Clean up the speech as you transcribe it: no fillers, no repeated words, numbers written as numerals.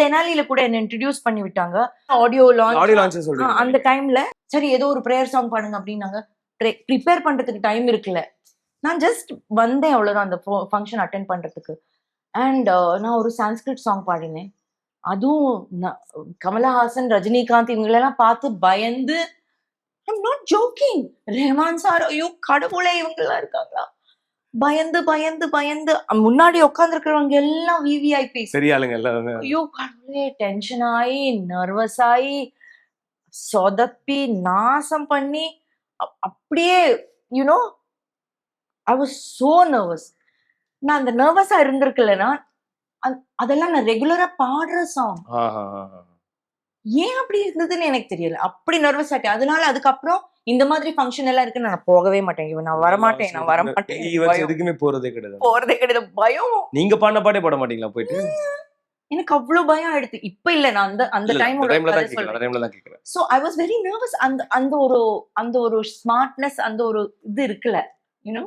தெனாலியில கூட என்ன இன்ட்ரடியூஸ் பண்ணி விட்டாங்க. ஆடியோ லான்ச் அந்த டைம்ல சரி ஏதோ ஒரு பிரேயர் சாங் பாடுங்க அப்படின்னாங்க. ப்ரிப்பேர் பண்றதுக்கு டைம் இருக்குல்ல. நான் ஜஸ்ட் வந்தேன் அவ்வளவுதான் அந்த ஃபங்க்ஷன் அட்டென்ட் பண்றதுக்கு. அண்ட் நான் ஒரு சான்ஸ்கிரிட் சாங் பாடினேன். அதுவும் கமலஹாசன், ரஜினிகாந்த் இவங்களெல்லாம் பார்த்து பயந்து, I'm not jogging. Rehman sir, ஐயோ கடவுளே இவங்கெல்லாம் இருக்காங்களா? பயந்து பயந்து பயந்து முன்னாடி உட்கார்ந்துருக்கிறவங்க எல்லாம் விவிஐபி பெரிய ஆளுங்க எல்லாரும். ஐயோ கடவுளே, டென்ஷன் ஆகி நர்வஸ் ஆகி சொதப்பி நாசம் பண்ணி அப்படியே you know I was so nervous. நான் அந்த நர்வஸா இருந்திருக்கலன்னா அதெல்லாம் நான் ரெகுலரா பாடுற சாங். ஏன் அப்படி இருந்ததுன்னு எனக்கு தெரியல. அப்படி நர்வஸ் ஆயிட்டேன். அதனால அதுக்கப்புறம் இந்த மாதிரி ஃபங்க்ஷன் எல்லாம் இருக்கு நான் போகவே மாட்டேன். நான் வரமாட்டேன். எதுக்குமே போறதே கிடையாது. பயம். நீங்க பாடின பாட்டே பாட மாட்டீங்களா போயிட்டு? எனக்கு அவ்வளவு பயம் ஆயிடுது. இப்ப இல்ல, நான் அந்த டைம்ல தான் கேக்குறேன். So I was very nervous. அந்த ஒரு ஸ்மார்ட்னஸ், அந்த ஒரு இது இருக்குல்ல, யூ நோ